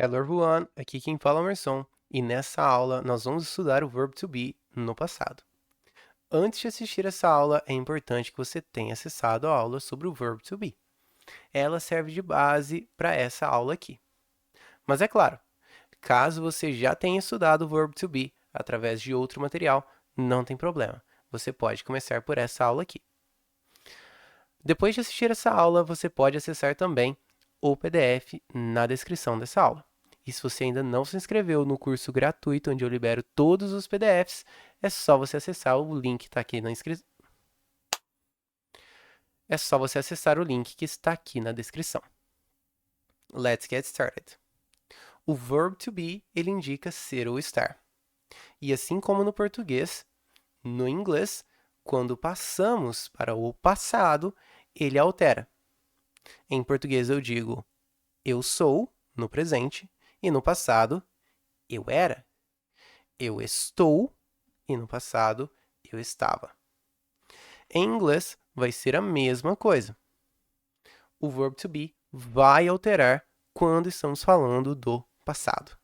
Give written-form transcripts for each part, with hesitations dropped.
Hello everyone, aqui quem fala é o Emerson, e nessa aula nós vamos estudar o verbo to be no passado. Antes de assistir essa aula, é importante que você tenha acessado a aula sobre o verbo to be. Ela serve de base para essa aula aqui. Mas é claro, caso você já tenha estudado o verbo to be através de outro material, não tem problema. Você pode começar por essa aula aqui. Depois de assistir essa aula, você pode acessar também o PDF na descrição dessa aula. E se você ainda não se inscreveu no curso gratuito, onde eu libero todos os PDFs, é só você acessar o link que está aqui na inscrição. É só você acessar o link que está aqui na descrição. Let's get started. O verb to be, ele indica ser ou estar. E assim como no português, no inglês, quando passamos para o passado, ele altera. Em português eu digo eu sou no presente e no passado eu era. Eu estou e no passado eu estava. Em inglês vai ser a mesma coisa. O verbo to be vai alterar quando estamos falando do passado.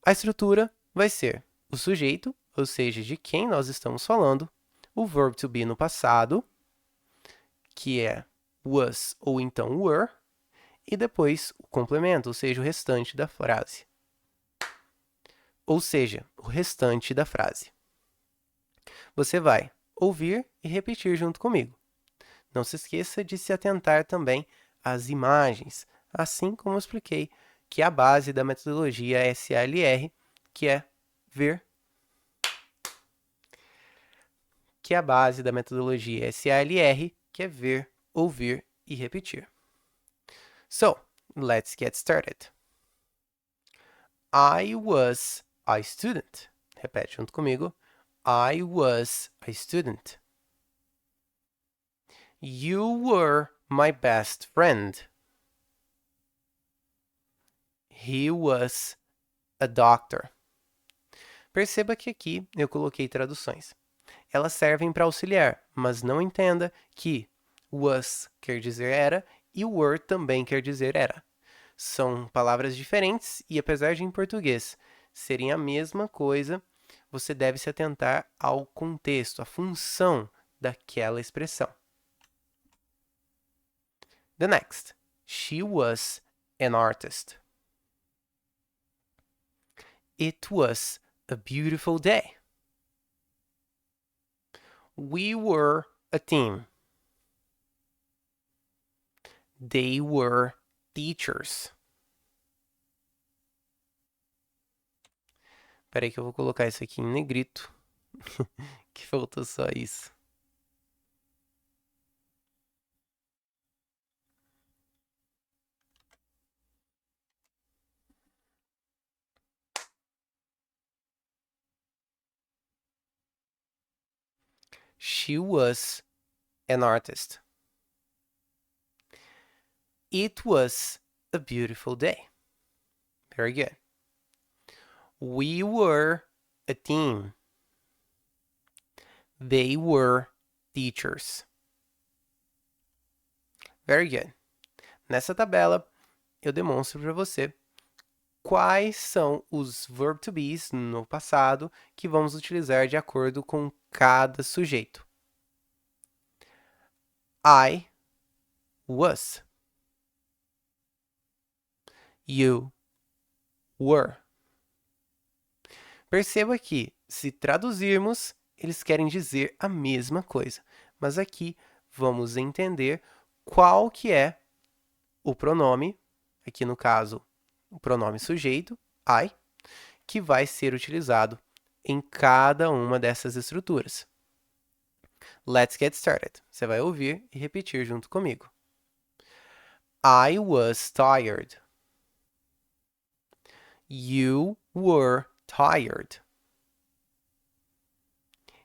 A estrutura vai ser o sujeito, ou seja, de quem nós estamos falando, o verbo to be no passado, que é was ou então were, e depois o complemento, ou seja, o restante da frase. Ou seja, o restante da frase. Você vai ouvir e repetir junto comigo. Não se esqueça de se atentar também às imagens, assim como eu expliquei que é a base da metodologia SLR, que é ver, que é a base da metodologia SLR, que é ver, ouvir e repetir. So, let's get started. I was a student. Repete junto comigo. I was a student. You were my best friend. He was a doctor. Perceba que aqui eu coloquei traduções. Elas servem para auxiliar, mas não entenda que was quer dizer era e were também quer dizer era. São palavras diferentes e, apesar de em português serem a mesma coisa, você deve se atentar ao contexto, à função daquela expressão. The next. She was an artist. It was a beautiful day. We were a team. They were teachers. Espera aí que eu vou colocar isso aqui em negrito, que faltou só isso. She was an artist. It was a beautiful day. Very good. We were a team. They were teachers. Very good. Nessa tabela, eu demonstro para você quais são os verb to be's no passado que vamos utilizar de acordo com cada sujeito. I was. You were. Perceba que, se traduzirmos, eles querem dizer a mesma coisa, mas aqui vamos entender qual que é o pronome, aqui no caso, o pronome sujeito, I, que vai ser utilizado em cada uma dessas estruturas. Let's get started. Você vai ouvir e repetir junto comigo. I was tired. You were tired.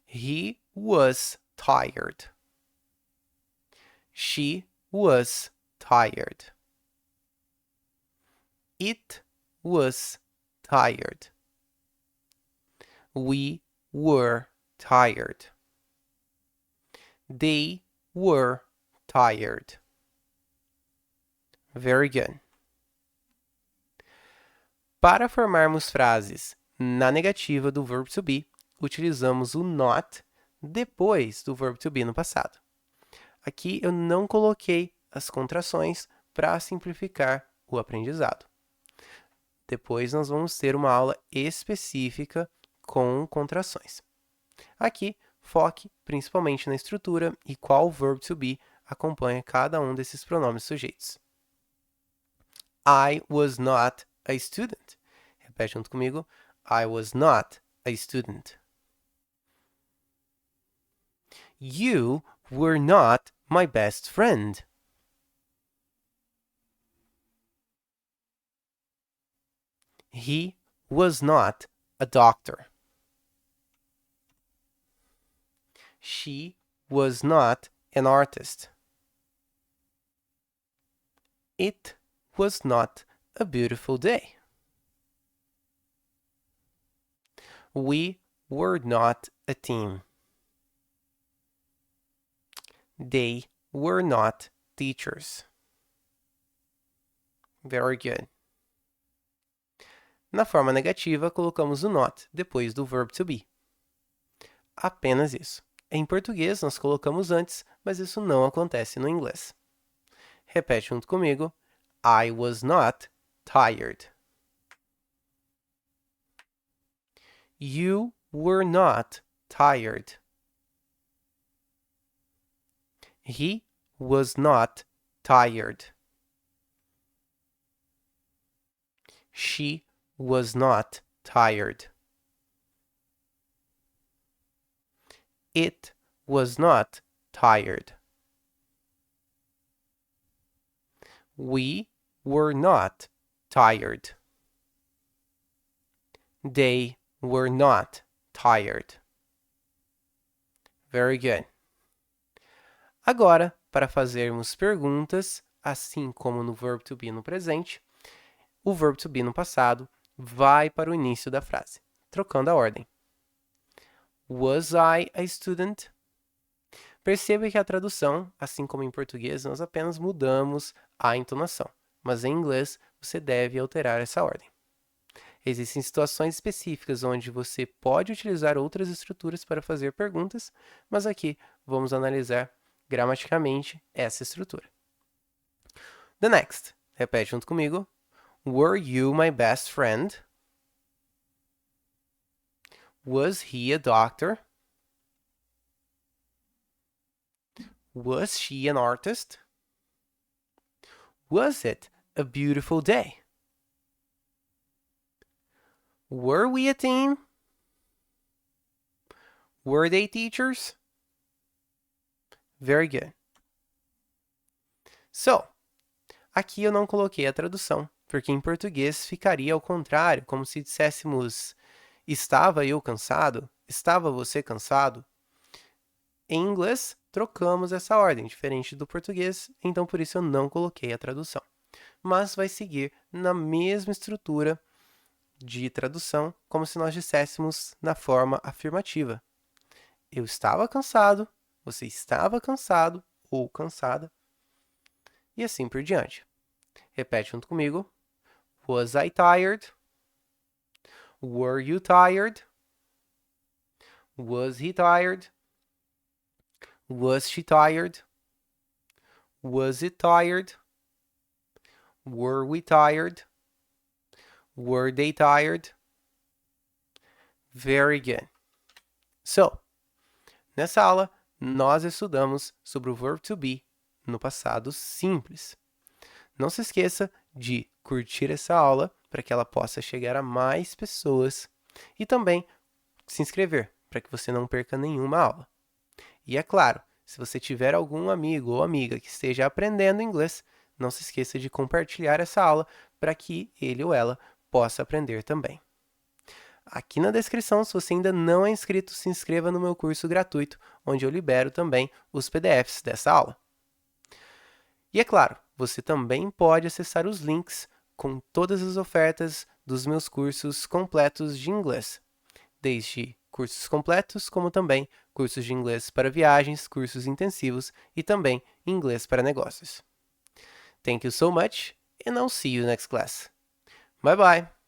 He was tired. She was tired. It was tired. We were tired. They were tired. Very good. Para formarmos frases na negativa do verbo to be, utilizamos o not depois do verbo to be no passado. Aqui eu não coloquei as contrações para simplificar o aprendizado. Depois nós vamos ter uma aula específica com contrações. Aqui, foque principalmente na estrutura e qual verbo to be acompanha cada um desses pronomes sujeitos. I was not a student. Repete junto comigo. I was not a student. You were not my best friend. He was not a doctor. She was not an artist. It was not a beautiful day. We were not a team. They were not teachers. Very good. Na forma negativa, colocamos o not depois do verbo to be. Apenas isso. Em português, nós colocamos antes, mas isso não acontece no inglês. Repete junto comigo. I was not tired. You were not tired. He was not tired. She was not tired. It was not tired. We were not tired. They were not tired. Very good. Agora, para fazermos perguntas, assim como no verbo to be no presente, o verbo to be no passado vai para o início da frase, trocando a ordem. Was I a student? Perceba que a tradução, assim como em português, nós apenas mudamos a entonação, mas em inglês você deve alterar essa ordem. Existem situações específicas onde você pode utilizar outras estruturas para fazer perguntas, mas aqui vamos analisar gramaticalmente essa estrutura. The next. Repete junto comigo. Were you my best friend? Was he a doctor? Was she an artist? Was it a beautiful day? Were we a team? Were they teachers? Very good. So, aqui eu não coloquei a tradução, porque em português ficaria ao contrário, como se disséssemos estava eu cansado? Estava você cansado? Em inglês, trocamos essa ordem, diferente do português, então por isso eu não coloquei a tradução. Mas vai seguir na mesma estrutura de tradução, como se nós disséssemos na forma afirmativa. Eu estava cansado, você estava cansado ou cansada, e assim por diante. Repete junto comigo. Was I tired? Were you tired? Was he tired? Was she tired? Was it tired? Were we tired? Were they tired? Very good. So, nessa aula, nós estudamos sobre o verbo to be no passado simples. Não se esqueça de curtir essa aula para que ela possa chegar a mais pessoas e também se inscrever para que você não perca nenhuma aula. E é claro, se você tiver algum amigo ou amiga que esteja aprendendo inglês, não se esqueça de compartilhar essa aula para que ele ou ela possa aprender também. Aqui na descrição, se você ainda não é inscrito, se inscreva no meu curso gratuito, onde eu libero também os PDFs dessa aula. E é claro, você também pode acessar os links com todas as ofertas dos meus cursos completos de inglês, desde cursos completos, como também cursos de inglês para viagens, cursos intensivos e também inglês para negócios. Thank you so much, and I'll see you next class. Bye bye!